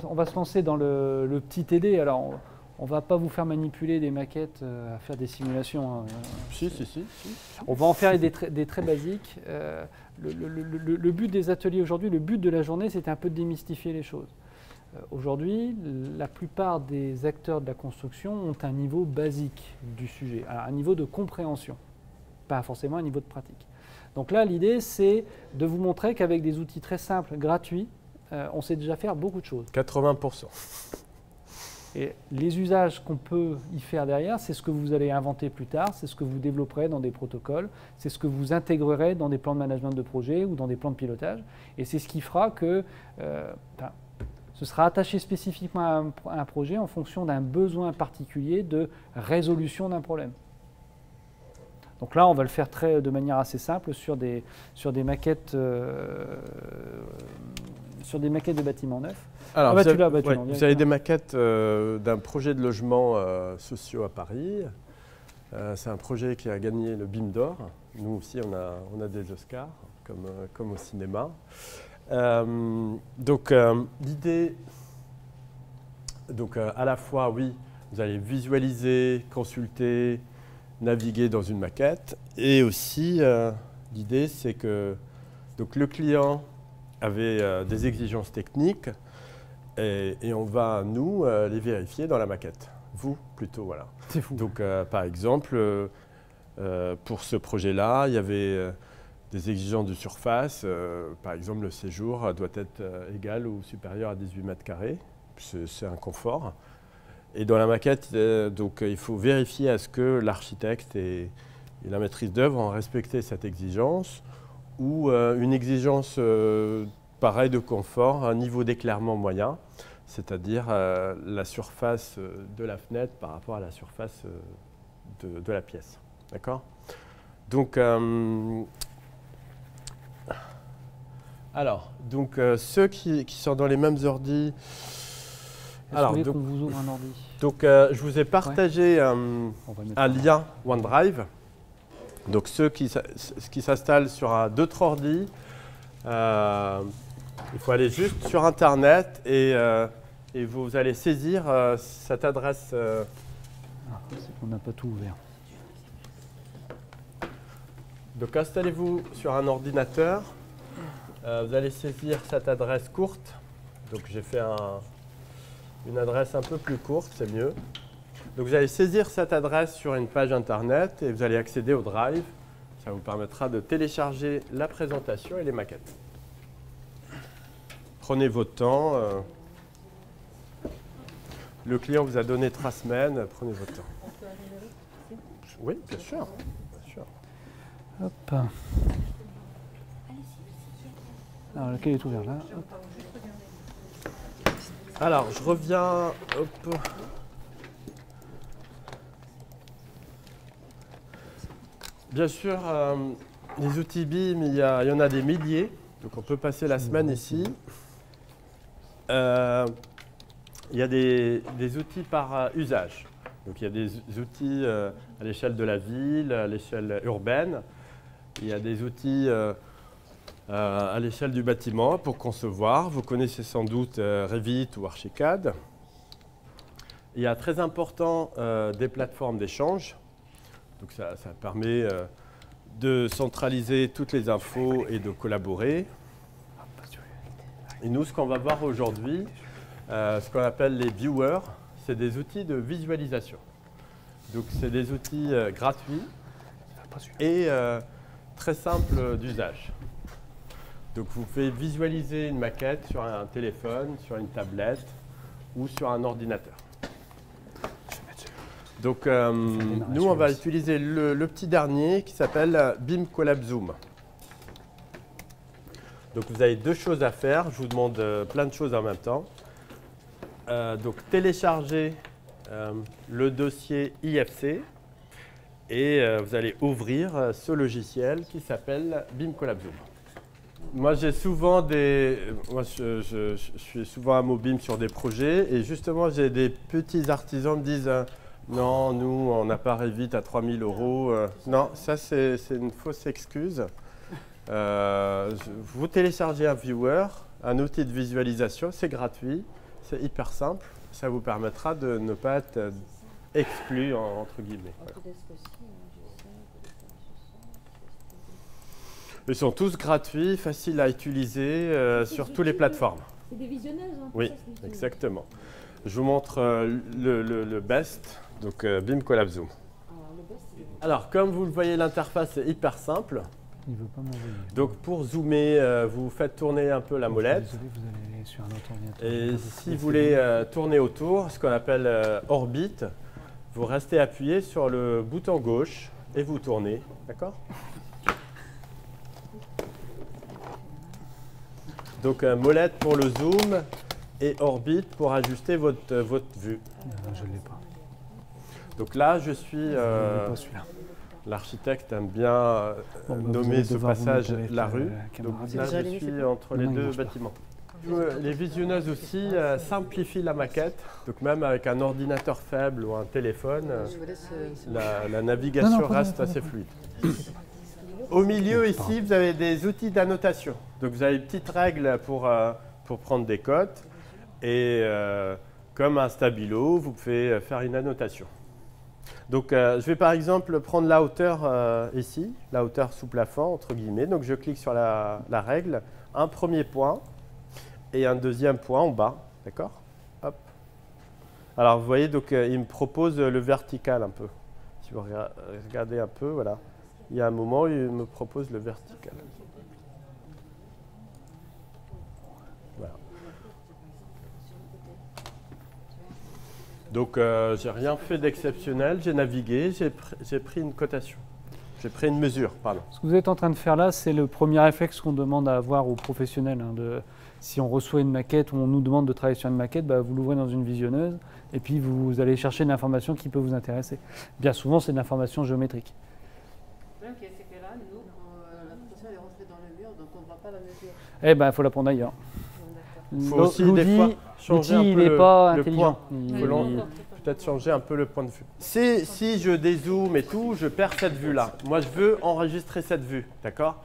on va se lancer dans le petit TD. Alors, on ne va pas vous faire manipuler des maquettes à faire des simulations. Hein. Si. On va en faire des très basiques. Le but des ateliers aujourd'hui, le but de la journée, c'était un peu de démystifier les choses. Aujourd'hui, la plupart des acteurs de la construction ont un niveau basique du sujet, un niveau de compréhension, pas forcément un niveau de pratique. Donc là, l'idée, c'est de vous montrer qu'avec des outils très simples, gratuits, on sait déjà faire beaucoup de choses. 80%. Et les usages qu'on peut y faire derrière, c'est ce que vous allez inventer plus tard, c'est ce que vous développerez dans des protocoles, c'est ce que vous intégrerez dans des plans de management de projet ou dans des plans de pilotage. Et c'est ce qui fera que ce sera attaché spécifiquement à un projet en fonction d'un besoin particulier de résolution d'un problème. Donc là, on va le faire de manière assez simple sur des maquettes de bâtiments neufs. Alors, vous avez des maquettes d'un projet de logements sociaux à Paris. C'est un projet qui a gagné le BIM d'or. Nous aussi, on a des Oscars, comme au cinéma. L'idée, à la fois, oui, vous allez visualiser, consulter, naviguer dans une maquette. Et aussi, l'idée, c'est que le client avait des exigences techniques et on va, nous, les vérifier dans la maquette. Vous, plutôt, voilà. C'est fou. Donc, par exemple, pour ce projet-là, il y avait des exigences de surface. Par exemple, le séjour doit être égal ou supérieur à 18 mètres carrés. C'est un confort. Et dans la maquette, il faut vérifier à ce que l'architecte et la maîtrise d'œuvre ont respecté cette exigence ou une exigence pareille de confort, un niveau d'éclairement moyen, c'est-à-dire la surface de la fenêtre par rapport à la surface de la pièce. D'accord ? Donc, ceux qui sont dans les mêmes ordis. Alors, qu'on vous ouvre un ordi. Donc, je vous ai partagé un lien OneDrive. Donc, ceux qui s'installent sur d'autres ordis, il faut aller juste sur Internet et vous allez saisir cette adresse. C'est qu'on n'a pas tout ouvert. Donc, installez-vous sur un ordinateur. Vous allez saisir cette adresse courte. Donc, j'ai fait une adresse un peu plus courte, c'est mieux. Donc vous allez saisir cette adresse sur une page internet et vous allez accéder au Drive. Ça vous permettra de télécharger la présentation et les maquettes. Prenez votre temps. Le client vous a donné 3 semaines, prenez votre temps. On peut arriver ici ? Oui, bien sûr. Bien sûr. Hop. Alors lequel est ouvert là ? Hop. Alors, je reviens. Hop. Bien sûr, les outils BIM, il y en a des milliers. Donc, on peut passer la semaine ici. Il y a des outils par usage. Donc, il y a des outils à l'échelle de la ville, à l'échelle urbaine. Il y a des outils à l'échelle du bâtiment pour concevoir. Vous connaissez sans doute Revit ou Archicad. Il y a très important des plateformes d'échange. Donc ça permet de centraliser toutes les infos et de collaborer. Et nous, ce qu'on va voir aujourd'hui, ce qu'on appelle les viewers, c'est des outils de visualisation. Donc c'est des outils gratuits et très simples d'usage. Donc vous pouvez visualiser une maquette sur un téléphone, sur une tablette ou sur un ordinateur. Donc nous, on va utiliser le petit dernier qui s'appelle BIM Collab Zoom. Donc vous avez 2 choses à faire. Je vous demande plein de choses en même temps. Donc télécharger le dossier IFC et vous allez ouvrir ce logiciel qui s'appelle BIM Collab Zoom. Moi, j'ai souvent je suis souvent à Mobim sur des projets et justement, j'ai des petits artisans qui me disent non, nous, on n'a pas Revit à 3 000 €. Non, ça, c'est une fausse excuse. Vous téléchargez un viewer, un outil de visualisation, c'est gratuit, c'est hyper simple. Ça vous permettra de ne pas être exclu, entre guillemets. Voilà. Autodesk aussi, je sais, Ils sont tous gratuits, faciles à utiliser sur toutes les plateformes. c'est des visionneuses, hein, Oui, ça, c'est des visionneuses. exactement. Je vous montre le best, donc BIM Collab Zoom. Alors, le best, c'est Alors, comme vous le voyez, l'interface est hyper simple. Il ne veut pas m'envoyer. Donc, pour zoomer, vous faites tourner un peu la molette. Désolé, vous allez aller sur un autre ordinateur. Et si vous voulez tourner autour, ce qu'on appelle orbite, vous restez appuyé sur le bouton gauche et vous tournez. D'accord? Donc, molette pour le zoom et orbite pour ajuster votre vue. Je ne l'ai pas. Donc là, je suis... Je l'ai pas celui-là. L'architecte aime bien Bon, bah, vous nommer allez ce devoir vous passage mettre avec la la rue. caméra. Donc C'est là, déjà je allumé, suis c'est entre les Non, il deux marche pas. bâtiments. Les visionneuses aussi simplifient la maquette. Donc même avec un ordinateur faible ou un téléphone, Je vous laisse. la navigation Non, non, reste prenez, assez fluide. Au milieu ici, vous avez des outils d'annotation. Donc vous avez une petite règle pour prendre des cotes. Et comme un stabilo, vous pouvez faire une annotation. Donc je vais par exemple prendre la hauteur ici, la hauteur sous plafond, entre guillemets. Donc je clique sur la règle, un premier point et un deuxième point en bas. D'accord? Hop. Alors vous voyez, donc il me propose le vertical un peu. Si vous regardez un peu, voilà. Il y a un moment où il me propose le vertical. Voilà. Donc j'ai rien fait d'exceptionnel, j'ai navigué, j'ai pris une cotation. J'ai pris une mesure, pardon. Ce que vous êtes en train de faire là, c'est le premier réflexe qu'on demande à avoir aux professionnels. Si on reçoit une maquette ou on nous demande de travailler sur une maquette, bah, vous l'ouvrez dans une visionneuse et puis vous allez chercher une information qui peut vous intéresser. Bien souvent, c'est de l'information géométrique. Ok, c'est que là, nous, la pression est rentrée dans le mur, donc on ne voit pas la mesure. Eh ben, il faut la prendre ailleurs. Bon, d'accord. Il faut aussi des fois changer un L'outil, il peu n'est pas le intelligent. point. Il- Faut peut-être changer un peu le point de vue. Si je dézoome et tout, je perds cette vue-là. Moi, je veux enregistrer cette vue, d'accord?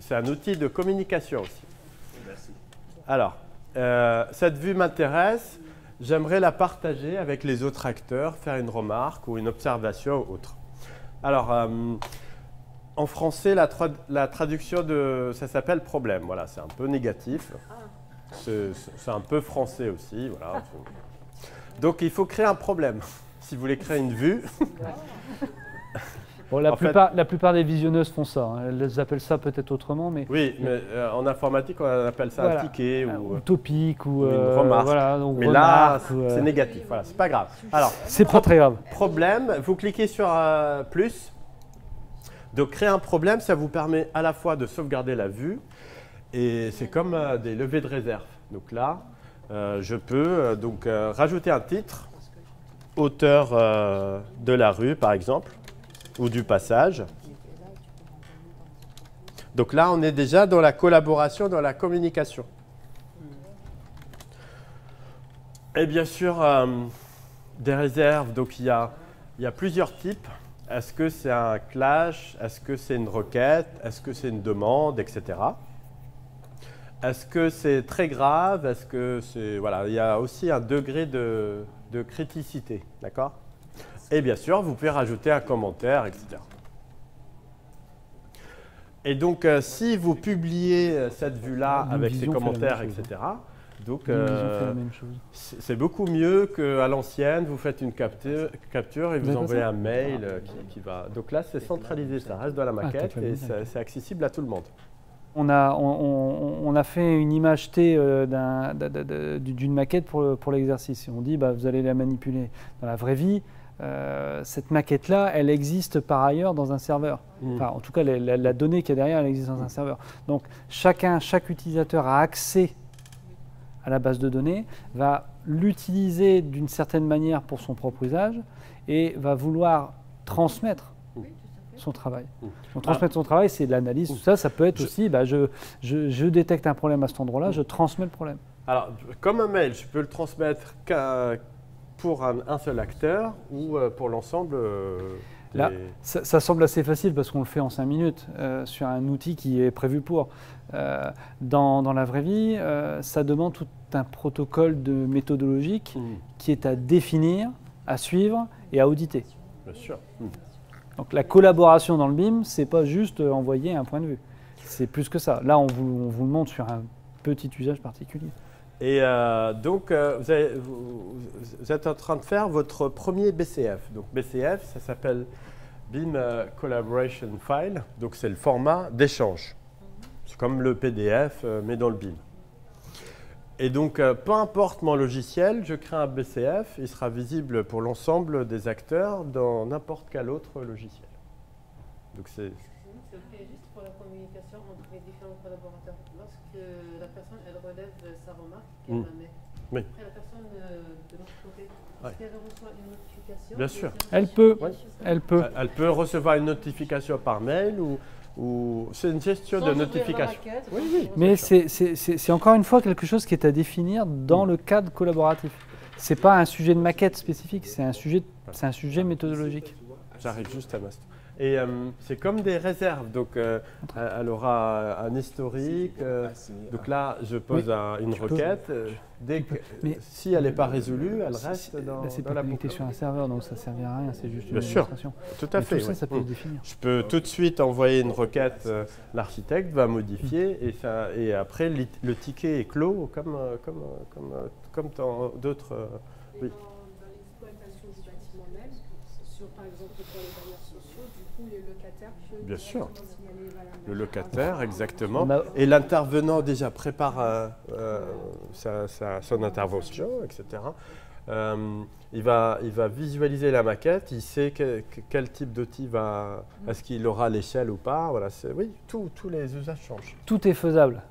C'est un outil de communication aussi. Alors, cette vue m'intéresse. J'aimerais la partager avec les autres acteurs, faire une remarque ou une observation ou autre. Alors, en français, la traduction de ça s'appelle problème. Voilà, c'est un peu négatif. C'est un peu français aussi. Voilà. Donc, il faut créer un problème. Si vous voulez créer une vue, Bon, la plupart des visionneuses font ça. Hein. Elles appellent ça peut-être autrement, mais oui, mais en informatique, on appelle ça Voilà. un ticket ou topique ou une remarque. Voilà, ou mais là, remarque, ou, c'est négatif. Voilà, c'est pas grave. Alors, c'est pas très grave. problème, vous cliquez sur plus. Donc, créer un problème, ça vous permet à la fois de sauvegarder la vue et c'est comme des levées de réserve. Donc là, je peux rajouter un titre, hauteur de la rue par exemple, ou du passage. Donc là, on est déjà dans la collaboration, dans la communication. Et bien sûr, des réserves, donc il y a plusieurs types. Est-ce que c'est un clash? Est-ce que c'est une requête? Est-ce que c'est une demande, etc. Est-ce que c'est très grave? Est-ce que c'est... Voilà, il y a aussi un degré de criticité, d'accord? Et bien sûr, vous pouvez rajouter un commentaire, etc. Et donc, si vous publiez cette vue-là Une avec ses vision fait la commentaires, même chose. etc., donc Ils ont fait la même chose. c'est beaucoup mieux qu'à l'ancienne, vous faites une capture et Vous vous avez envoyez pas ça un mail qui va... Donc là, c'est centralisé, ça reste dans la maquette t'as pas et mis ça. c'est accessible à tout le monde. On a fait une image T d'une maquette pour l'exercice. Et on dit, bah, vous allez la manipuler. Dans la vraie vie, cette maquette-là, elle existe par ailleurs dans un serveur. Enfin, en tout cas, la donnée qu'il y a derrière, elle existe dans un serveur. Donc, chaque utilisateur a accès à la base de données, va l'utiliser d'une certaine manière pour son propre usage et va vouloir transmettre son travail. Donc, transmettre son travail, c'est de l'analyse, tout ça. Ça peut être aussi, bah, je détecte un problème à cet endroit-là, je transmets le problème. Alors, comme un mail, je peux le transmettre pour un seul acteur ou pour l'ensemble Là, ça semble assez facile parce qu'on le fait en 5 minutes sur un outil qui est prévu pour. Dans la vraie vie, ça demande tout un protocole méthodologique qui est à définir, à suivre et à auditer. Bien sûr. Donc la collaboration dans le BIM, c'est pas juste envoyer un point de vue. C'est plus que ça. Là, on vous le montre sur un petit usage particulier. Et donc, vous êtes en train de faire votre premier BCF. Donc BCF, ça s'appelle BIM Collaboration File. Donc c'est le format d'échange. C'est comme le PDF, mais dans le BIM. Et donc, peu importe mon logiciel, je crée un BCF, il sera visible pour l'ensemble des acteurs dans n'importe quel autre logiciel. Donc c'est OK juste pour la communication entre les différents collaborateurs. Lorsque la personne elle relève sa remarque qu'elle la met, oui. après la personne de l'autre côté, est-ce qu'elle reçoit une notification? Bien sûr. Elle peut. Oui. Elle peut. Elle peut recevoir une notification par mail ou c'est une gestion de notification. Oui, oui. Mais c'est encore une fois quelque chose qui est à définir dans le cadre collaboratif. Ce n'est pas un sujet de maquette spécifique, c'est un sujet méthodologique. J'arrive juste à l'instant. Et c'est comme des réserves, donc elle aura un historique. Donc là, je pose une requête. Si elle n'est pas résolue, elle reste dans, là, c'est dans pas la connecté boucle. sur un serveur, donc ça ne servira à rien, c'est juste une Bien sûr. illustration. Tout à Mais fait. tout ça, ça peut oui. le définir. Je peux tout de suite envoyer une requête, l'architecte va modifier et après le ticket est clos comme dans d'autres. Oui. Dans l'exploitation du bâtiment même, sur par exemple pour les bailleurs sociaux, du coup les locataires peuvent Bien sûr. signaler Le locataire, exactement. On a- Et l'intervenant déjà prépare son intervention, etc. Il va visualiser la maquette, il sait quel type d'outil est-ce qu'il aura l'échelle ou pas. Voilà, oui, tous les usages changent. Tout est faisable.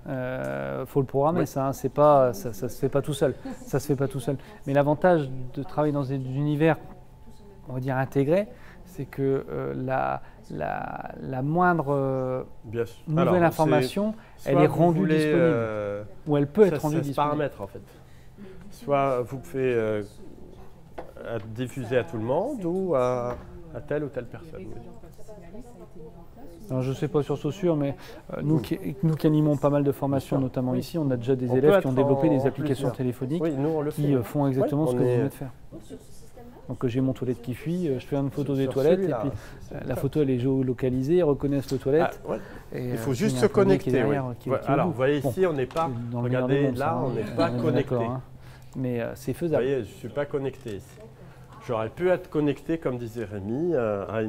Faut le programmer, Oui. ça. C'est pas, ça se fait pas tout seul. Ça se fait pas tout seul. Mais l'avantage de travailler dans des univers, on va dire intégrés, c'est que la moindre Bien sûr. nouvelle Alors, information, elle soit est vous rendue voulez, disponible. Ou elle peut être rendue ça se disponible. paramètre en fait. Soit vous pouvez diffuser à tout le monde ou à telle ou telle personne. Oui. Alors, je ne sais pas sur Saussure, mais nous qui animons pas mal de formations, Bien sûr. notamment ici, on a déjà des On peut élèves qui être ont développé des en applications plusieurs. téléphoniques Oui, nous on le qui fait. font exactement Oui, ce on que vous est- venez de faire. Donc j'ai mon toilette qui fuit, je fais une photo des Sur toilettes et celui-là, puis c'est la top. photo elle est géolocalisée, ils reconnaissent le toilette. Ah, ouais. Et, Il faut puis, juste y a se un premier qui est connecter. Oui. derrière, qui est au Alors, bout. vous voyez Bon, ici, on n'est pas. dans le meilleur des Regardez, mondes, là, ça, on hein, n'est pas est connecté. d'accord, hein. Mais c'est Vous faisable. voyez, je ne suis pas connecté ici. J'aurais pu être connecté, comme disait Rémi, à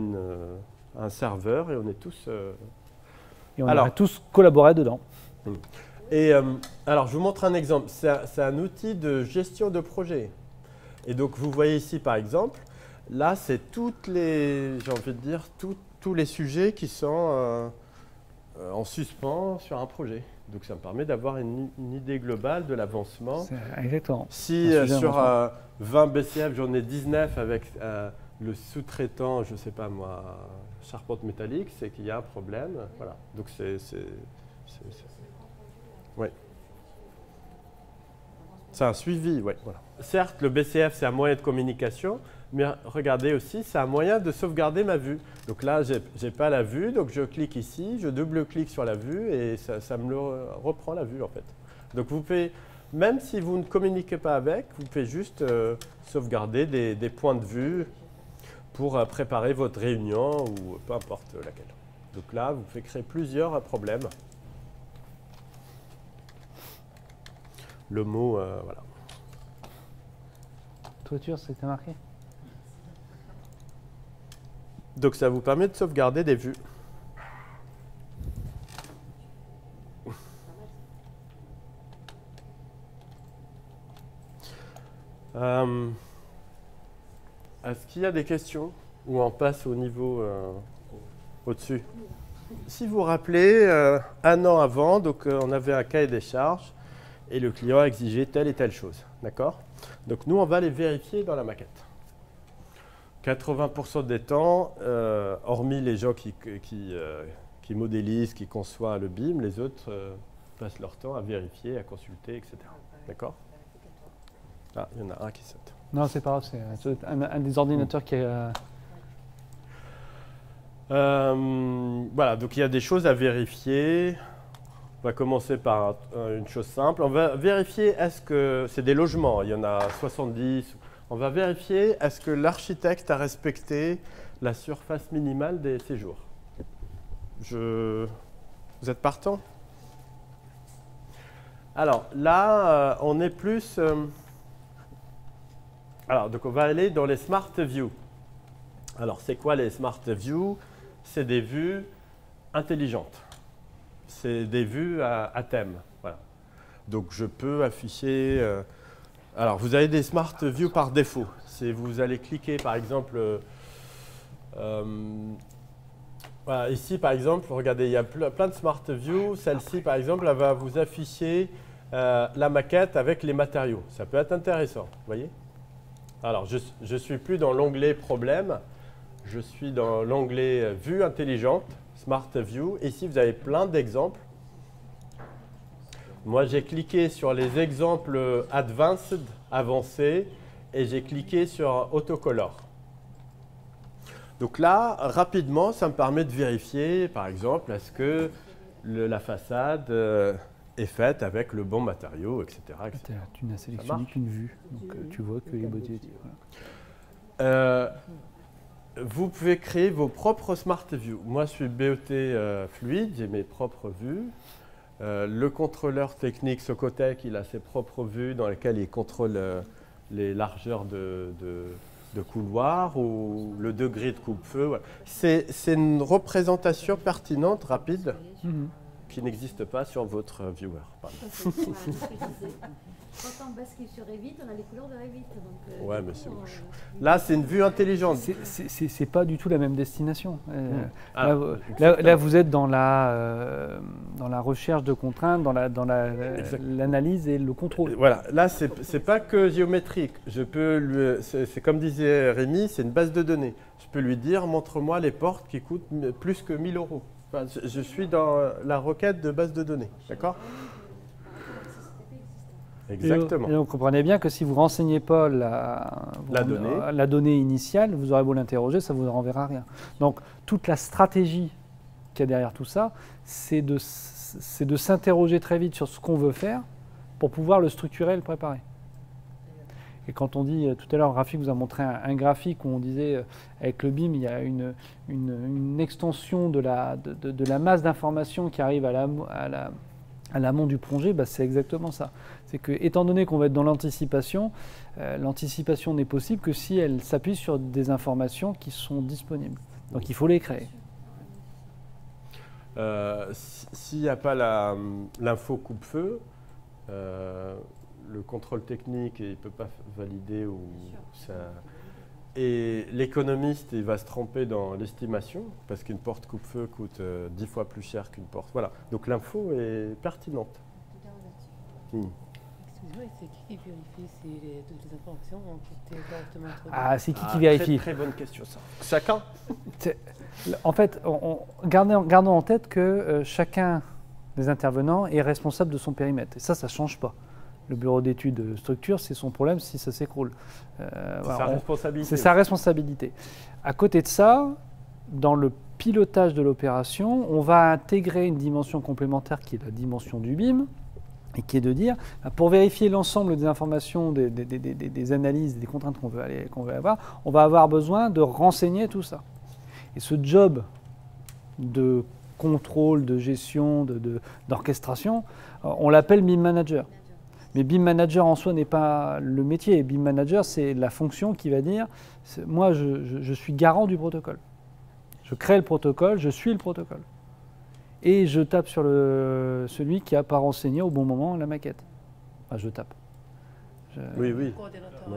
un serveur et on est tous. Et on alors- aurait tous collaboré dedans. Et alors, je vous montre un exemple. C'est un outil de gestion de projet. Et donc, vous voyez ici, par exemple, là, c'est j'ai envie de dire, tous les sujets qui sont en suspens sur un projet. Donc, ça me permet d'avoir une idée globale de l'avancement. Exactement. Si Un sujet sur avancement. 20 BCF, j'en ai 19 avec le sous-traitant, je ne sais pas moi, charpente métallique, c'est qu'il y a un problème. Voilà. Donc, ouais. C'est un suivi, ouais, voilà. Certes, le BCF, c'est un moyen de communication, mais regardez aussi, c'est un moyen de sauvegarder ma vue. Donc là, je n'ai pas la vue, donc je clique ici, je double-clique sur la vue et ça me reprend la vue en fait. Donc vous pouvez, même si vous ne communiquez pas avec, vous pouvez juste sauvegarder des points de vue pour préparer votre réunion ou peu importe laquelle. Donc là, vous pouvez créer plusieurs problèmes. Le mot, voilà. Toiture, c'était marqué. Donc ça vous permet de sauvegarder des vues. Est-ce qu'il y a des questions ou on passe au niveau au-dessus? Si vous vous rappelez, un an avant, donc, on avait un cahier des charges et le client a exigé telle et telle chose. D'accord? Donc nous, on va les vérifier dans la maquette. 80% des temps, hormis les gens qui modélisent, qui conçoivent le BIM, les autres passent leur temps à vérifier, à consulter, etc. D'accord? Ah, il y en a un qui saute. Non, c'est pas grave, c'est un des ordinateurs qui est. Voilà, donc il y a des choses à vérifier. On va commencer par une chose simple. On va vérifier est-ce que c'est des logements, il y en a 70. On va vérifier est-ce que l'architecte a respecté la surface minimale des séjours. Vous êtes partant? Alors là, on est plus. Alors, donc on va aller dans les Smart View. Alors, c'est quoi les Smart View? C'est des vues intelligentes. C'est des vues à thème. Voilà. Donc, je peux afficher. Alors, vous avez des Smart View par défaut. Si vous allez cliquer, par exemple. Voilà, ici, par exemple, regardez, il y a plein de Smart View. Celle-ci, par exemple, elle va vous afficher la maquette avec les matériaux. Ça peut être intéressant, vous voyez? Alors, je ne suis plus dans l'onglet Problème. Je suis dans l'onglet Vue intelligente, Smart View. Ici, vous avez plein d'exemples. Moi, j'ai cliqué sur les exemples Advanced, avancés, et j'ai cliqué sur Autocolor. Donc là, rapidement, ça me permet de vérifier, par exemple, est-ce que la façade est faite avec le bon matériau, etc. Tu n'as sélectionné qu'une vue, donc tu vois que les bodies. Voilà. Vous pouvez créer vos propres Smart View. Moi, je suis BOT Fluide, j'ai mes propres vues. Le contrôleur technique Socotec, il a ses propres vues dans lesquelles il contrôle les largeurs de couloir ou le degré de coupe-feu. Voilà. C'est une représentation pertinente, rapide, qui n'existe pas sur votre viewer. Quand on bascule sur Revit, on a les couleurs de Revit. Donc, ouais, mais c'est moche. Là, c'est une vue intelligente. C'est pas du tout la même destination. Là, vous êtes dans la recherche de contraintes, dans l'analyse et le contrôle. Voilà, là, c'est pas que géométrique. C'est comme disait Rémi, c'est une base de données. Je peux lui dire, montre-moi les portes qui coûtent plus que 1 000 €. Enfin, je suis dans la requête de base de données, d'accord? Exactement. Et donc, comprenez bien que si vous ne renseignez pas la donnée initiale, vous aurez beau l'interroger, ça ne vous renverra rien. Donc, toute la stratégie qu'il y a derrière tout ça, c'est de s'interroger très vite sur ce qu'on veut faire pour pouvoir le structurer et le préparer. Et quand on dit, tout à l'heure, Rafik vous a montré un graphique où on disait, avec le BIM, il y a une extension de la masse d'informations qui arrive à l'amont du projet, bah, c'est exactement ça. C'est que, étant donné qu'on va être dans l'anticipation, l'anticipation n'est possible que si elle s'appuie sur des informations qui sont disponibles. Donc il faut les créer. S'il n'y a pas l'info coupe-feu, le contrôle technique, il ne peut pas valider. Et l'économiste, il va se tromper dans l'estimation, parce qu'une porte coupe-feu coûte 10 fois plus cher qu'une porte. Voilà. Donc l'info est pertinente. Excusez-moi, c'est qui vérifie si toutes les informations ont été correctement introduites? Ah, c'est qui vérifie? Très bonne question, ça. Chacun. En fait, gardons en tête que chacun des intervenants est responsable de son périmètre. Et ça ne change pas. Le bureau d'études structure, c'est son problème si ça s'écroule. Sa responsabilité. C'est sa responsabilité. À côté de ça, dans le pilotage de l'opération, on va intégrer une dimension complémentaire qui est la dimension du BIM, et qui est de dire, pour vérifier l'ensemble des informations, des analyses, des contraintes qu'on veut avoir, on va avoir besoin de renseigner tout ça. Et ce job de contrôle, de gestion, d'orchestration, on l'appelle BIM Manager. Mais BIM Manager en soi n'est pas le métier. BIM Manager, c'est la fonction qui va dire, moi je suis garant du protocole. Je crée le protocole, je suis le protocole. Et je tape sur celui qui n'a pas renseigné au bon moment la maquette. Enfin, je tape. Oui.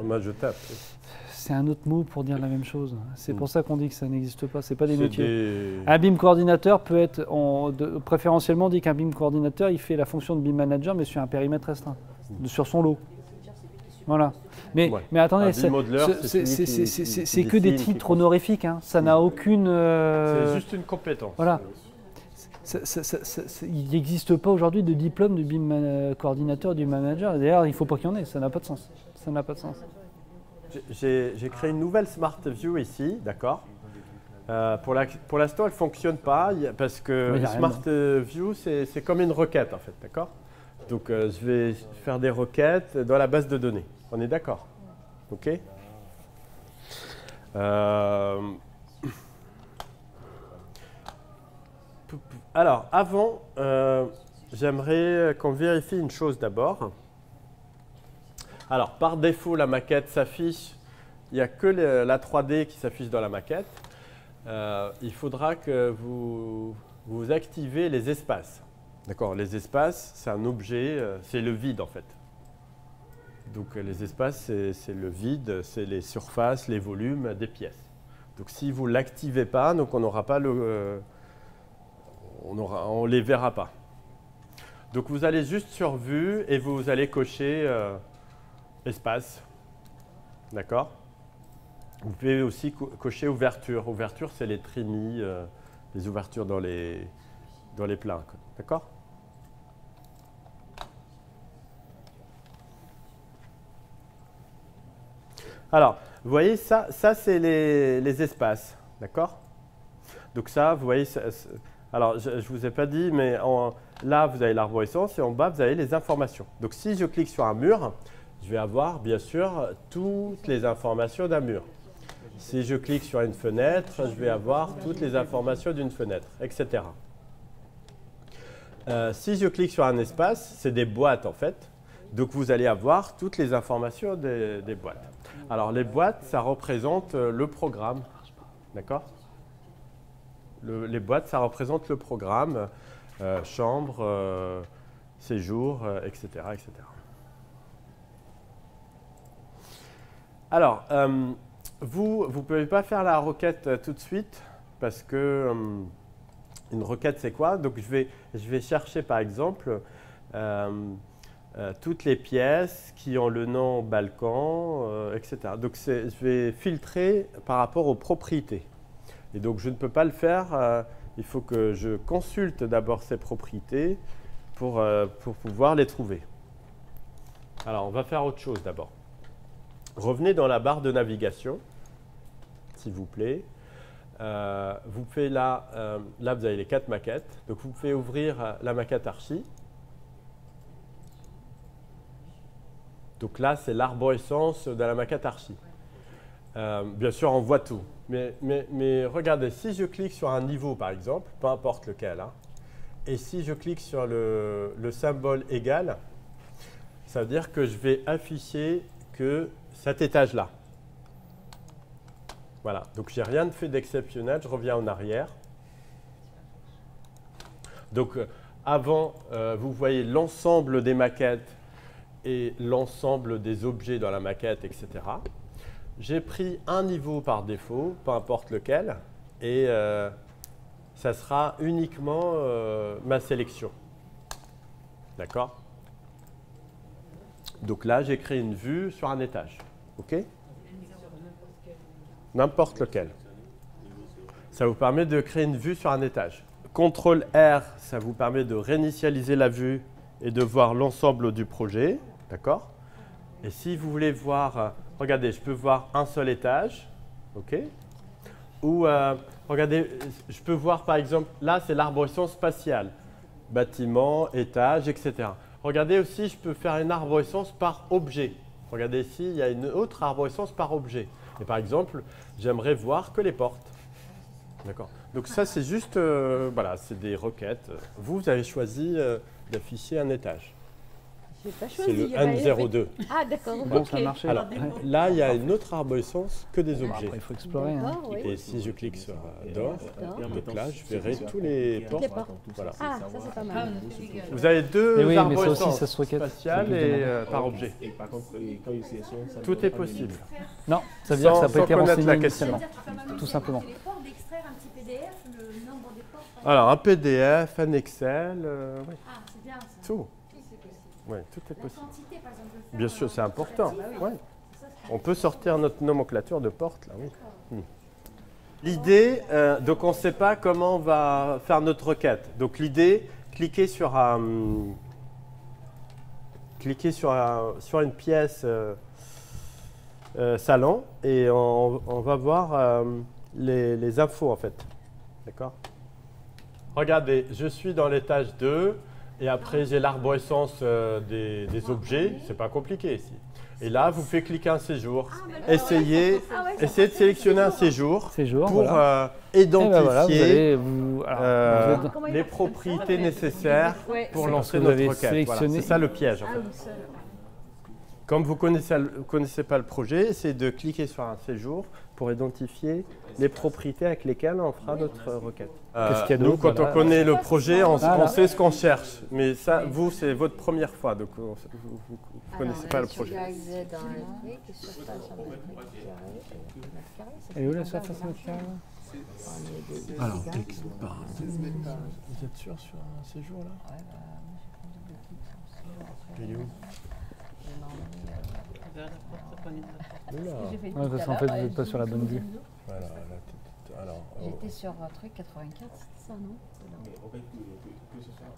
Moi, je tape. C'est un autre mot pour dire la même chose. C'est pour ça qu'on dit que ça n'existe pas. Ce n'est pas des métiers. Un BIM coordinateur peut être, préférentiellement, on dit qu'un BIM coordinateur, il fait la fonction de BIM manager, mais sur un périmètre restreint, sur son lot. Voilà. Mais attendez, c'est que des titres honorifiques. Hein. Ça n'a aucune... C'est juste une compétence. Voilà. Il n'existe pas aujourd'hui de diplôme de BIM coordinateur du manager. D'ailleurs, il ne faut pas qu'il y en ait. Ça n'a pas de sens. Ça n'a pas de sens. J'ai créé une nouvelle Smart View ici, d'accord. Pour l'instant, elle ne fonctionne pas parce que Oui, y a rien Smart View, c'est comme une requête en fait, d'accord? Donc je vais faire des requêtes dans la base de données. On est d'accord? OK? Alors, avant, j'aimerais qu'on vérifie une chose d'abord. Alors, par défaut, la maquette s'affiche. Il n'y a que la 3D qui s'affiche dans la maquette. Il faudra que vous activez les espaces. D'accord? Les espaces, c'est un objet, c'est le vide en fait. Donc les espaces, c'est le vide, c'est les surfaces, les volumes des pièces. Donc si vous ne l'activez pas, donc on n'aura pas on les verra pas. Donc vous allez juste sur Vue et vous allez cocher espace. D'accord? Vous pouvez aussi cocher ouverture. Ouverture, c'est les trimis, les ouvertures dans les plans. D'accord? Alors, vous voyez, ça c'est les espaces. D'accord? Donc ça, vous voyez, alors je ne vous ai pas dit, mais là, vous avez l'arborescence et en bas, vous avez les informations. Donc si je clique sur un mur, je vais avoir, bien sûr, toutes les informations d'un mur. Si je clique sur une fenêtre, je vais avoir toutes les informations d'une fenêtre, etc. Si je clique sur un espace, c'est des boîtes en fait. Donc vous allez avoir toutes les informations des boîtes. Alors les boîtes, ça représente le programme. D'accord? Les boîtes, ça représente le programme, chambre, séjour, etc., etc. Alors, vous ne pouvez pas faire la requête tout de suite parce que une requête, c'est quoi? Donc, je vais chercher, par exemple, toutes les pièces qui ont le nom Balkan, etc. Donc, je vais filtrer par rapport aux propriétés. Et donc, je ne peux pas le faire. Il faut que je consulte d'abord ces propriétés pour pouvoir les trouver. Alors, on va faire autre chose d'abord. Revenez dans la barre de navigation, s'il vous plaît. Vous pouvez là, vous avez les 4 maquettes. Donc, vous pouvez ouvrir la maquette archi. Donc là, c'est l'arborescence de la maquette archi. Bien sûr, on voit tout. Mais regardez, si je clique sur un niveau, par exemple, peu importe lequel, hein, et si je clique sur le symbole égal, ça veut dire que je vais afficher que cet étage-là. Voilà, donc je n'ai rien fait d'exceptionnel, je reviens en arrière. Donc avant, vous voyez l'ensemble des maquettes et l'ensemble des objets dans la maquette, etc. J'ai pris un niveau par défaut, peu importe lequel, et ça sera uniquement ma sélection. D'accord? Donc là, j'ai créé une vue sur un étage. OK? N'importe lequel. Ça vous permet de créer une vue sur un étage. CTRL R, ça vous permet de réinitialiser la vue et de voir l'ensemble du projet. D'accord? Et si vous voulez voir, regardez, je peux voir un seul étage. OK? Ou, regardez, je peux voir par exemple, là, c'est l'arborescence spatiale. Bâtiment, étage, etc. Regardez aussi, je peux faire une arborescence par objet. Regardez ici, il y a une autre arborescence par objet. Et par exemple, j'aimerais voir que les portes. D'accord. Donc ça, c'est juste, voilà, c'est des requêtes. Vous avez choisi d'afficher un étage. J'ai pas C'est choisi. le 102. Ah d'accord, Bon, ok. ça a marché. Alors, là, il y a une autre arborescence que des objets. Après, il faut explorer. Hein. D'accord, oui. Et si je clique sur d'or, D'accord. donc là, je verrai tous les portes. Les portes. Voilà. Ah, ça c'est pas mal. Vous avez deux Mais oui, mais ça arborescences, aussi, ça se requête. spatiales C'est plus et demandant. par objet. Et par contre, quand il sélectionne, ça Tout est possible. Non, ça veut dire que ça n'a pas Sans été connaître renseigné la question. initialement. Tout simplement. Les portes d'extraire un petit PDF, le nombre des portes. Alors, un PDF, un Excel, oui, Ah, c'est bien ça. tout. Oui, tout est La possible. quantité, par exemple, le faire Bien sûr, c'est important. Ouais. C'est ça, On peut sortir notre nomenclature de porte, là, oui. L'idée, donc on ne sait pas comment on va faire notre requête. Donc l'idée, cliquez sur une pièce salon et on va voir, les infos en fait. D'accord? Regardez, je suis dans l'étage 2 et après j'ai l'arborescence des objets. C'est pas compliqué ici. Et là, vous faites cliquer un séjour. Essayez de sélectionner un séjour pour voilà. identifier voilà, les propriétés nécessaires pour lancer vous notre avez requête. Voilà, sélectionné- c'est ça le piège en fait. Comme vous ne connaissez pas le projet, c'est de cliquer sur un séjour pour identifier les propriétés avec lesquelles on fera notre requête. Qu'est-ce qu'il y a Nous, d'autre, quand voilà. on connaît le projet, on Voilà. sait ce qu'on cherche. Mais ça, vous, c'est votre première fois, donc vous ne connaissez pas le projet. Elle est où la surface mètre carré? Alors, vous êtes sûr sur un séjour là? Il est où? Ouais, parce qu'en fait, vous n'êtes pas sur la bonne vue. Voilà, alors, J'étais sur un truc 84, c'est ça, non?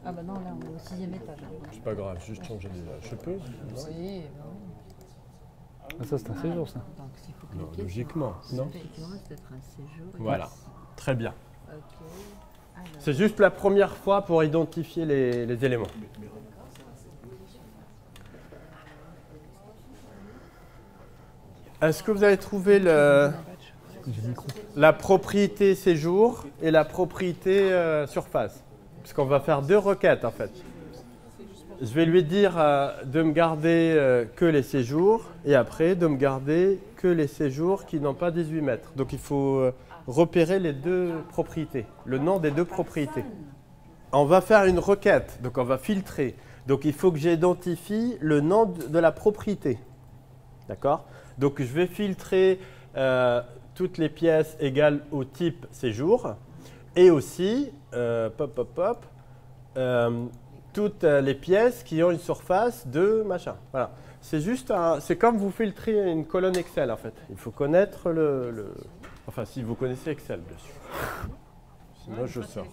Ah bah non, là, on est au 6e étage. c'est pas grave, juste changer déjà. Je peux? Non, Oui, Ah, ça, c'est un séjour, ça. donc s'il faut Non, cliquer. logiquement, non? Effectivement, c'est peut-être un séjour. Voilà, très bien. Ok. Alors, C'est juste la première fois pour identifier les éléments. Est-ce que vous avez trouvé la propriété séjour et la propriété surface? Parce qu'on va faire deux requêtes en fait. Je vais lui dire de me garder que les séjours et après de me garder que les séjours qui n'ont pas 18 mètres. Donc il faut repérer les deux propriétés, le nom des deux propriétés. On va faire une requête, donc on va filtrer. Donc il faut que j'identifie le nom de la propriété. D'accord? Donc je vais filtrer toutes les pièces égales au type séjour et aussi toutes les pièces qui ont une surface de machin. Voilà. C'est juste c'est comme vous filtrez une colonne Excel en fait. Il faut connaître enfin si vous connaissez Excel bien sûr. Sinon je sors.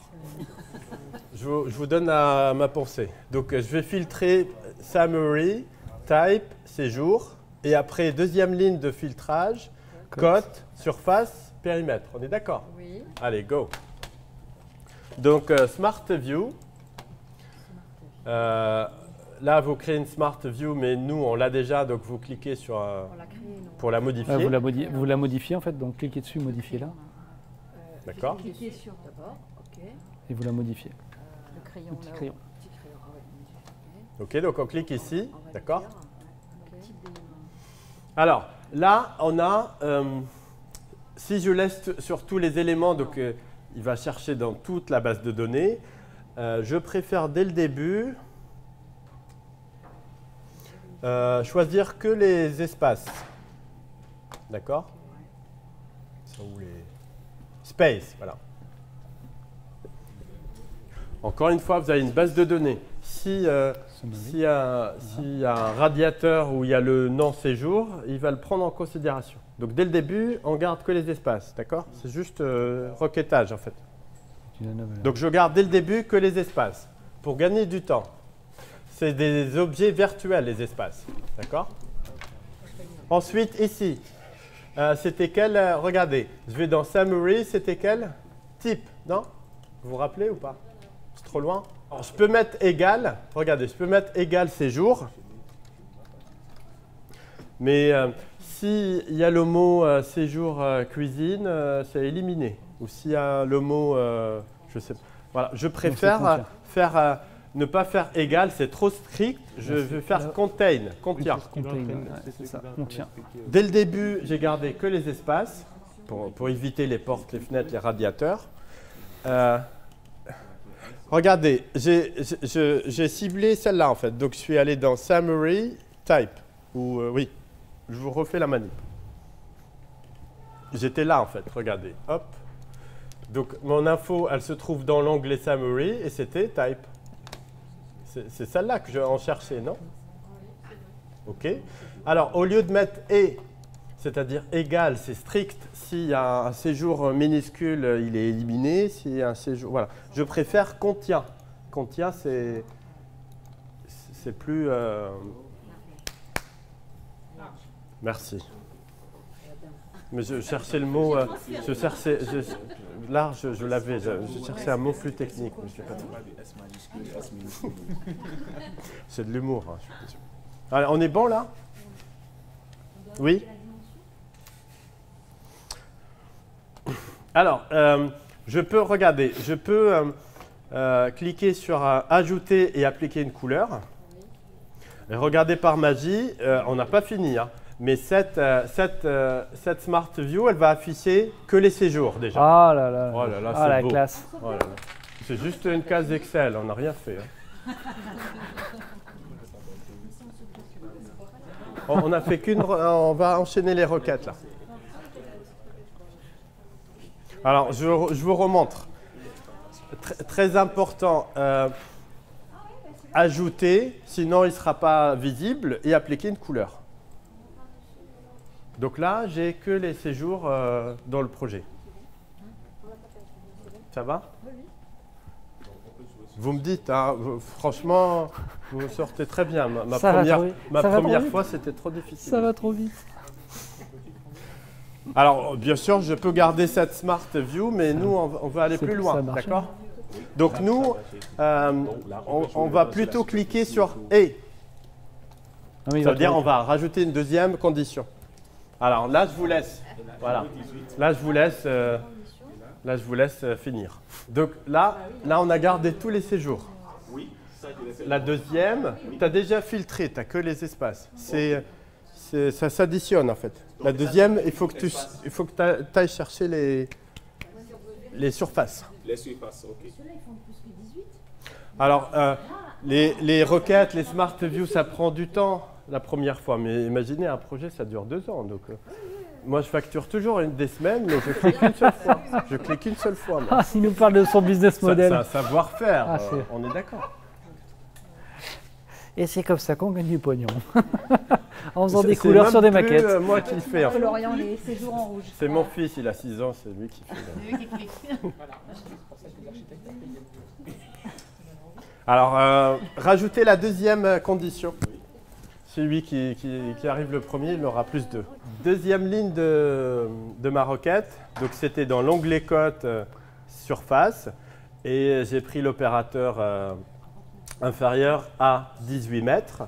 Je vous donne ma pensée. Donc je vais filtrer summary, type, séjour. Et après, deuxième ligne de filtrage, cote, surface, périmètre. On est d'accord? oui. Allez, go. Donc, Smart View. Là, vous créez une Smart View, mais nous, on l'a déjà, donc vous cliquez sur On l'a créé, non? pour la modifier. Vous la modifiez, en fait, donc cliquez dessus, modifiez là, D'accord. Cliquez sur d'abord, ok. et vous la modifiez. Le crayon Le petit là. crayon. Petit crayon, ah ouais. OK, donc on clique ici. On va D'accord. dire, ok. Type d'élément. Alors, là, on a, si je laisse sur tous les éléments, donc il va chercher dans toute la base de données. Je préfère dès le début choisir que les espaces. D'accord? Sont où les space, voilà. Encore une fois, vous avez une base de données. S'il y a un radiateur où il y a le nom séjour, il va le prendre en considération. Donc dès le début, on garde que les espaces, d'accord? C'est juste requêtage en fait. Donc je garde dès le début que les espaces pour gagner du temps. C'est des objets virtuels les espaces, d'accord? Ensuite ici, c'était quel? Regardez, je vais dans Summary, c'était quel type? Non? Vous vous rappelez ou pas? C'est trop loin? Alors, je peux mettre égal, regardez, je peux mettre égal séjour. Mais s'il y a le mot séjour cuisine, c'est éliminé. Ou s'il y a le mot, je sais pas. Voilà, je préfère ne pas faire égal, c'est trop strict. Je vais faire contient. Contient, contient. Dès le début, j'ai gardé que les espaces pour éviter les portes, les fenêtres, les radiateurs. Regardez, j'ai ciblé celle-là en fait. Donc je suis allé dans Summary, Type. Oui, je vous refais la manip. J'étais là en fait, regardez. Hop. Donc mon info, elle se trouve dans l'onglet Summary et c'était Type. C'est celle-là que on cherchait, non? OK. Alors au lieu de mettre et, c'est-à-dire égal, c'est strict. S'il y a un séjour minuscule, il est éliminé. S'il y a un séjour, voilà. Je préfère contient. Contient, c'est plus. Merci. Mais je cherchais le mot. Là, je l'avais. Je cherchais un mot plus technique. Mais je sais pas trouvé. C'est de l'humour. Hein, je suis sûr. Alors, on est bon là? Oui. Alors, je peux regarder. Je peux cliquer sur ajouter et appliquer une couleur. Et regardez par magie, on n'a pas fini. Hein. Mais cette Smart View, elle va afficher que les séjours déjà. Ah là là, oh là, là ah, la beau. classe. Oh là là. C'est juste une case Excel, on n'a rien fait. Hein. On a fait qu'une. On va enchaîner les requêtes là. Alors, je vous remontre. Très important. Ajouter, sinon il ne sera pas visible, et appliquer une couleur. Donc là, j'ai que les séjours dans le projet. Ça va? Vous me dites, hein, franchement, vous sortez très bien. Ma première fois, c'était trop difficile. Ça va trop vite. Alors, bien sûr, je peux garder cette Smart View, mais nous, on va aller plus loin, d'accord? Donc nous, on va plutôt cliquer sur « et ». Ça veut dire on va rajouter une deuxième condition. Alors là, je vous laisse. Voilà. Là, je vous laisse finir. Donc là, on a gardé tous les séjours. La deuxième, tu as déjà filtré, tu n'as que les espaces. Ça s'additionne en fait. La deuxième, il faut que tu ailles chercher les surfaces. Les surfaces, ok. Alors, les requêtes, les Smart View, ça prend du temps la première fois. Mais imaginez, un projet, ça dure 2 ans. Donc, moi, je facture toujours des semaines, mais je clique une seule fois. Je clique une seule fois. Ah, il nous parle de son business model. C'est un savoir-faire, Ah, on est d'accord. Et c'est comme ça qu'on gagne du pognon. En faisant des couleurs sur des maquettes. C'est moi qui le fais. En fait. Coloriant les séjours en rouge. C'est mon fils, il a 6 ans, c'est lui qui fait. C'est lui qui clique. Alors, rajouter la deuxième condition. Celui qui arrive le premier, il aura plus 2. Deuxième ligne de ma requête. Donc, c'était dans l'onglet cote surface. Et j'ai pris l'opérateur inférieur à 18 mètres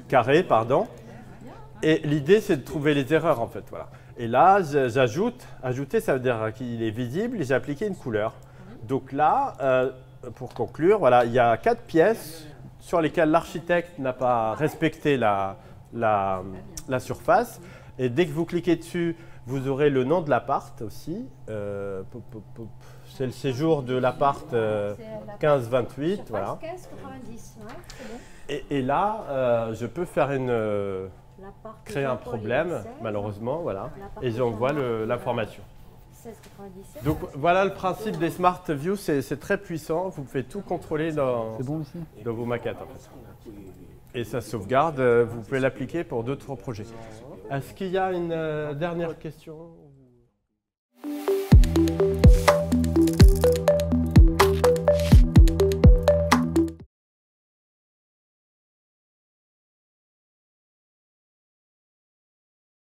carrés, pardon. Et l'idée, c'est de trouver les erreurs, en fait. Voilà. Et là, j'ajoute. Ajouter, ça veut dire qu'il est visible et j'ai appliqué une couleur. Donc là, pour conclure, voilà, il y a 4 pièces sur lesquelles l'architecte n'a pas respecté la surface. Et dès que vous cliquez dessus, vous aurez le nom de l'appart aussi. C'est le séjour de l'appart 1528. Voilà. 1590, ouais, c'est bon. Et là, je peux faire créer un problème, malheureusement, voilà, et j'envoie l'information. 1697. Donc voilà le principe des Smart View, c'est très puissant, vous pouvez tout contrôler dans vos maquettes en fait. Et ça sauvegarde, vous pouvez l'appliquer pour d'autres projets. Est-ce qu'il y a une dernière question ?